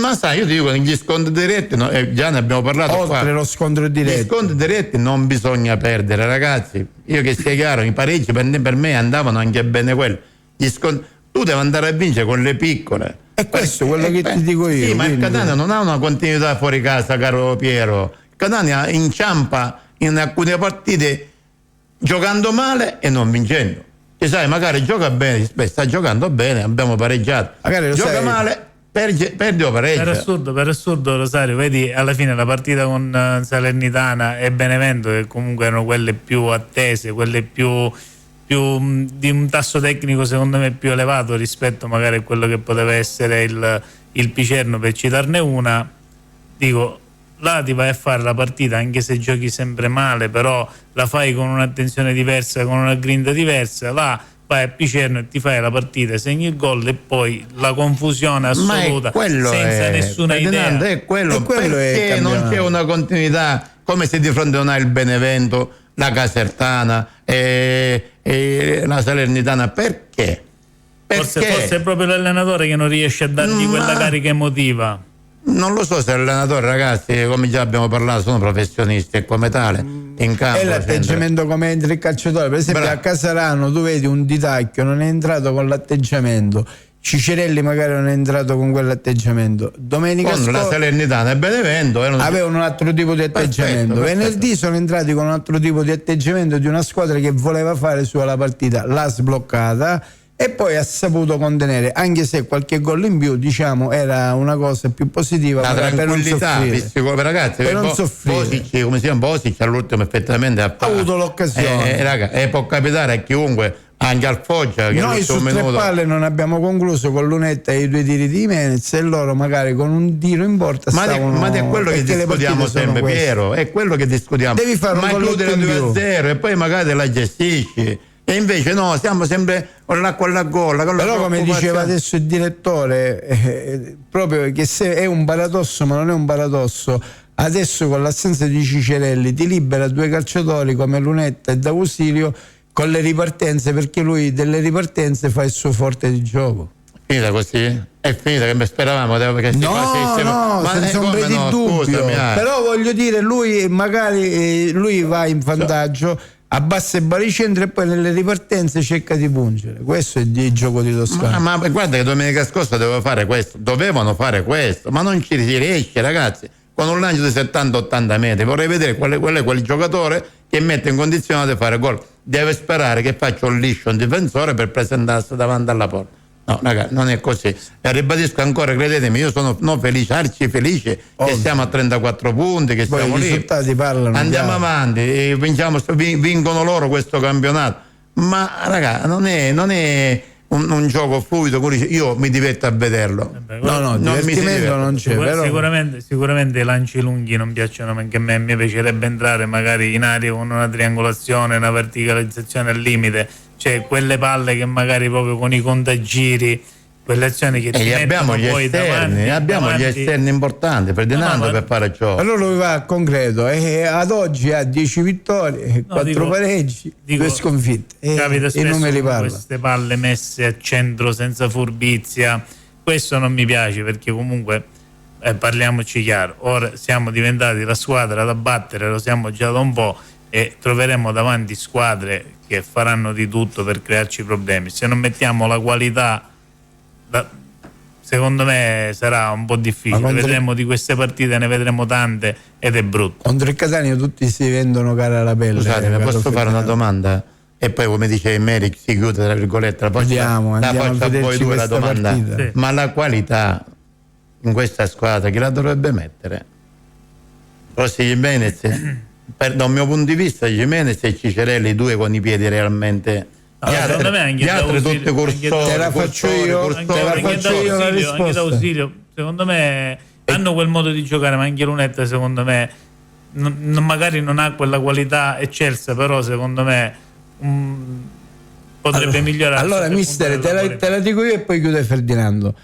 Speaker 6: Ma sai, io ti dico, gli scontri diretti, già ne abbiamo parlato.
Speaker 4: Oltre lo scontro diretto.
Speaker 6: Gli scontri diretti non bisogna perdere, ragazzi. Io che sia chiaro, i pareggi per me andavano anche bene quelli. Tu devi andare a vincere con le piccole.
Speaker 4: E questo è quello che ti dico io.
Speaker 6: Sì, ma il Catania non ha una continuità fuori casa, caro Piero. Il Catania inciampa in alcune partite giocando male e non vincendo. E sai, magari gioca bene, sta giocando bene, abbiamo pareggiato. Gioca male, perdi o pareggia.
Speaker 5: Per assurdo, Rosario, vedi alla fine la partita con Salernitana e Benevento, che comunque erano quelle più attese, quelle più di un tasso tecnico secondo me più elevato rispetto magari a quello che poteva essere il Picerno, per citarne una. Dico, là ti vai a fare la partita, anche se giochi sempre male, però la fai con un'attenzione diversa, con una grinta diversa. Là vai a Picerno e ti fai la partita, segni il gol e poi la confusione assoluta senza nessuna idea.
Speaker 6: È quello perché non c'è una continuità, come se di fronte non hai il Benevento, la Casertana e la Salernitana. Perché?
Speaker 5: Forse è proprio l'allenatore che non riesce a dargli quella carica emotiva.
Speaker 6: Non lo so se l'allenatore, ragazzi, come già abbiamo parlato, sono professionisti e come tale in campo.
Speaker 4: È l'atteggiamento come entra il calciatore. Per esempio a Casarano tu vedi un Ditacchio non è entrato con l'atteggiamento, Cicerelli magari non è entrato con quell'atteggiamento, domenica
Speaker 6: con la Salernitana e Benevento
Speaker 4: avevano un altro tipo di atteggiamento.
Speaker 6: Perfetto.
Speaker 4: Venerdì sono entrati con un altro tipo di atteggiamento di una squadra che voleva fare sulla partita, l'ha sbloccata e poi ha saputo contenere, anche se qualche gol in più, diciamo, era una cosa più positiva,
Speaker 6: la tranquillità per ragazzi,
Speaker 4: per non soffrire.
Speaker 6: Bosic, come si chiama, Bosic all'ultimo effettivamente ha
Speaker 4: avuto l'occasione,
Speaker 6: e può capitare a chiunque, anche al Foggia che
Speaker 4: noi su 3 palle non abbiamo concluso con Lunetta e i 2 tiri di Jimenez e loro magari con un tiro in porta stavano,
Speaker 6: ma è quello che discutiamo sempre, Piero, è quello che discutiamo.
Speaker 4: Devi fare un
Speaker 6: chiudere 2-0 e poi magari la gestisci. E invece no, siamo sempre con l'acqua alla gola.
Speaker 4: Però come diceva adesso il direttore, proprio che se è un paradosso, ma non è un paradosso, adesso con l'assenza di Cicerelli ti libera 2 calciatori come Lunetta e D'Ausilio con le ripartenze, perché lui delle ripartenze fa il suo forte di gioco.
Speaker 6: Finita così? È finita, che speravamo che si facesse.
Speaker 4: No, senza ombra di dubbio. Però voglio dire, lui magari lui va in vantaggio, abbassa i baricentri e poi nelle ripartenze cerca di pungere. Questo è il gioco di Toscana.
Speaker 6: Ma guarda che domenica scorsa dovevano fare questo, ma non ci si riesce, ragazzi. Con un lancio di 70-80 metri vorrei vedere quel giocatore che mette in condizione di fare gol. Deve sperare che faccia un liscio un difensore per presentarsi davanti alla porta. No, ragazzi, non è così. E ribadisco ancora, credetemi, io sono felice, arci felice che siamo a 34 punti, che
Speaker 4: poi
Speaker 6: stiamo
Speaker 4: i
Speaker 6: lì.
Speaker 4: risultati parlano.
Speaker 6: Andiamo avanti, e vincono loro questo campionato. Ma ragazzi, non è un gioco fluido, io mi diverto a vederlo.
Speaker 4: No, divertimento non c'è.
Speaker 5: Sicuramente i lanci lunghi non piacciono anche a me. Mi piacerebbe entrare magari in aria con una triangolazione, una verticalizzazione al limite, cioè quelle palle che magari proprio con i contagiri, quelle azioni che ti
Speaker 6: abbiamo
Speaker 5: mettono
Speaker 6: gli
Speaker 5: poi
Speaker 6: esterni,
Speaker 5: davanti.
Speaker 6: Gli esterni importanti, Ferdinando per fare ciò.
Speaker 4: Allora lui va a concreto e ad oggi ha 10 vittorie, 4 pareggi, 2 sconfitte.
Speaker 5: Capita
Speaker 4: i numeri parlano.
Speaker 5: Queste palle messe a centro senza furbizia, questo non mi piace, perché comunque parliamoci chiaro, ora siamo diventati la squadra da battere, lo siamo già da un po', e troveremo davanti squadre che faranno di tutto per crearci problemi. Se non mettiamo la qualità, secondo me sarà un po' difficile. Vedremo di queste partite, ne vedremo tante ed è brutto.
Speaker 4: Contro il Catania tutti si vendono cara la pelle.
Speaker 6: Scusate, posso fare una domanda? E poi, come dice Meric, si chiude tra virgolette,
Speaker 4: andiamo
Speaker 6: a voi due la domanda.
Speaker 4: Sì.
Speaker 6: Ma la qualità in questa squadra chi la dovrebbe mettere? Rossi Jimenez, da un mio punto di vista, Jimenez e Cicerelli, 2 con i piedi realmente. Gli altri tutti cursori.
Speaker 4: Te la faccio io la risposta.
Speaker 5: Anche D'Ausilio, secondo me hanno quel modo di giocare, ma anche Lunetta secondo me magari non ha quella qualità eccelsa, però secondo me potrebbe migliorare.
Speaker 4: Allora mister, te la dico io e poi chiude Ferdinando.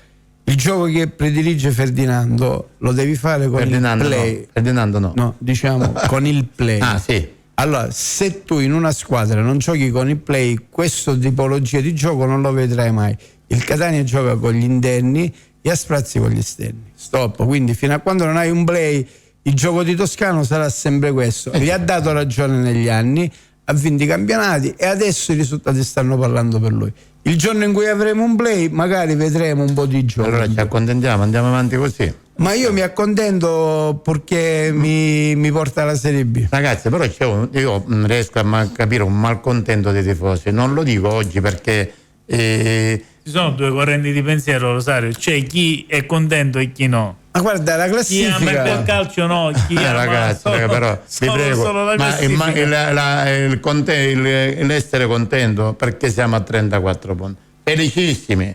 Speaker 4: Il gioco che predilige Ferdinando lo devi fare con il play.
Speaker 6: Ferdinando no,
Speaker 4: diciamo con il play.
Speaker 6: Sì.
Speaker 4: Allora, se tu in una squadra non giochi con il play, questa tipologia di gioco non lo vedrai mai. Il Catania gioca con gli interni e a sprazzi con gli esterni. Stop. Quindi fino a quando non hai un play, il gioco di Toscano sarà sempre questo. Gli ha dato ragione negli anni, ha vinto i campionati e adesso i risultati stanno parlando per lui. Il giorno in cui avremo un play magari vedremo un po' di gioco.
Speaker 6: Allora ci accontentiamo, andiamo avanti così.
Speaker 4: Ma io mi accontento perché mi porta alla Serie B.
Speaker 6: Ragazzi, però io riesco a capire un malcontento dei tifosi. Non lo dico oggi perché E
Speaker 5: Ci sono due correnti di pensiero, Rosario, c'è chi è contento e chi no.
Speaker 4: Ma guarda, la
Speaker 5: Chi ama il bel
Speaker 4: classifica.
Speaker 5: calcio no, chi ama
Speaker 6: ragazzi,
Speaker 5: solo,
Speaker 6: però vi prego,
Speaker 5: solo la
Speaker 6: ma l'essere contento perché siamo a 34 punti, felicissimi,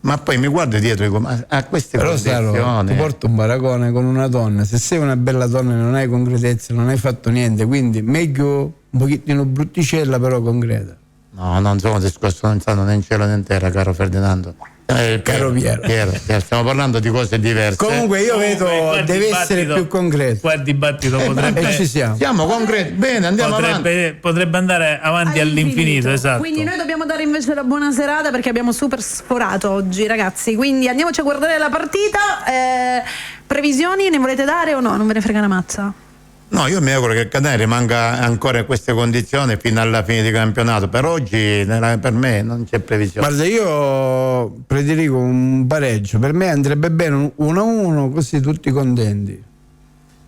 Speaker 6: ma poi mi guardo dietro e dico, ma a queste
Speaker 4: Però Saro, ti
Speaker 6: condizioni
Speaker 4: porto un paragone con una donna. Se sei una bella donna e non hai concretezza, non hai fatto niente, quindi meglio un pochettino brutticella però concreta.
Speaker 6: no, non sono discorso, non stanno né in cielo né in terra, caro Ferdinando.
Speaker 4: Caro Piero.
Speaker 6: Stiamo parlando di cose diverse.
Speaker 4: Comunque io vedo
Speaker 5: qua il
Speaker 4: deve essere
Speaker 5: dibattito-
Speaker 4: più concreto.
Speaker 5: Qua il dibattito potrebbe,
Speaker 4: E ci siamo.
Speaker 6: Siamo concreti, bene, andiamo avanti.
Speaker 5: potrebbe andare avanti all'infinito, esatto.
Speaker 3: Quindi noi dobbiamo dare invece la buona serata perché abbiamo super sforato oggi, ragazzi. Quindi andiamoci a guardare la partita. Previsioni ne volete dare o no? Non ve ne frega una mazza.
Speaker 6: No, io mi auguro che il Catania rimanga ancora in queste condizioni fino alla fine di campionato. Per oggi, per me, non c'è previsione.
Speaker 4: Guarda, io prediligo un pareggio. Per me andrebbe bene 1-1, così tutti contenti.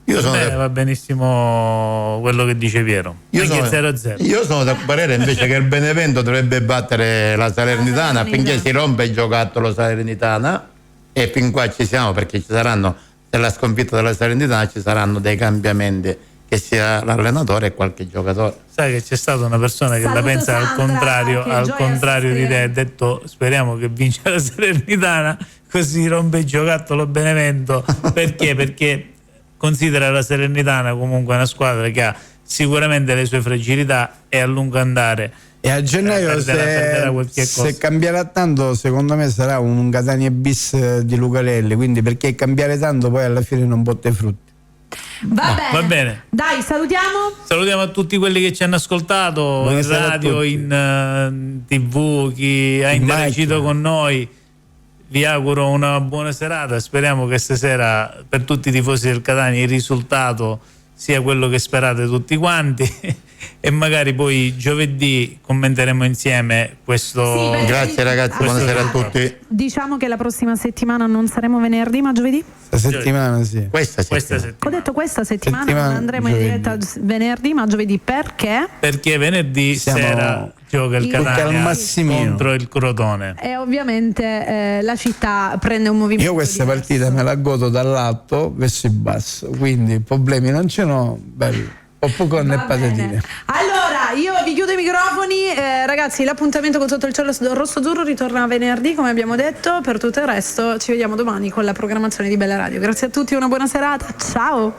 Speaker 6: Io sono
Speaker 5: Beh, va benissimo quello che dice Piero. Anche 0-0.
Speaker 6: Io sono del parere invece che il Benevento dovrebbe battere la Salernitana finché si rompe il giocattolo Salernitana, e fin qua ci siamo, perché ci saranno, nella sconfitta della Salernitana ci saranno dei cambiamenti, che sia l'allenatore e qualche giocatore.
Speaker 5: Sai che c'è stata una persona che
Speaker 3: Saluto
Speaker 5: la pensa
Speaker 3: Sandra, che
Speaker 5: al
Speaker 3: gioia
Speaker 5: contrario di te, ha detto speriamo che vinca la Salernitana così rompe il giocattolo Benevento. Perché? Perché considera la Salernitana comunque una squadra che ha sicuramente le sue fragilità e a lungo andare
Speaker 4: E a gennaio
Speaker 5: perderà qualche cosa.
Speaker 4: se cambierà tanto, secondo me sarà un Catania bis di Lucarelli, quindi perché cambiare tanto poi alla fine non porta i frutti.
Speaker 5: Va bene.
Speaker 3: Dai, salutiamo.
Speaker 5: Salutiamo a tutti quelli che ci hanno ascoltato in
Speaker 4: Buonasera a
Speaker 5: radio,
Speaker 4: tutti.
Speaker 5: in TV, chi ha
Speaker 4: In
Speaker 5: interagito
Speaker 4: macchina.
Speaker 5: con noi. Vi auguro una buona serata. Speriamo che stasera per tutti i tifosi del Catania il risultato sia quello che sperate tutti quanti e magari poi giovedì commenteremo insieme questo.
Speaker 3: Sì, beh,
Speaker 6: Grazie ragazzi, buonasera a tutti.
Speaker 3: Diciamo che la prossima settimana non saremo venerdì, ma giovedì.
Speaker 4: Questa settimana sì.
Speaker 6: Questa
Speaker 5: Questa
Speaker 6: settimana.
Speaker 3: Ho detto questa settimana
Speaker 4: Settimana
Speaker 3: non andremo in
Speaker 4: giovedì.
Speaker 3: diretta venerdì, ma giovedì perché?
Speaker 5: Perché venerdì
Speaker 4: Siamo
Speaker 5: sera gioca il
Speaker 3: tutti al
Speaker 5: Catania
Speaker 4: Massimino.
Speaker 5: contro il Crotone.
Speaker 3: E ovviamente la città prende un movimento.
Speaker 4: Io questa
Speaker 3: diverso.
Speaker 4: partita me la godo dall'alto verso il basso, quindi problemi non ce n'ho, bello. Ho poco né
Speaker 3: Va
Speaker 4: patatine.
Speaker 3: bene. Allora, io vi chiudo i microfoni. Ragazzi, l'appuntamento con Sotto il cielo rosso-azzurro ritorna venerdì, come abbiamo detto. Per tutto il resto ci vediamo domani con la programmazione di Bella Radio. Grazie a tutti, una buona serata. Ciao.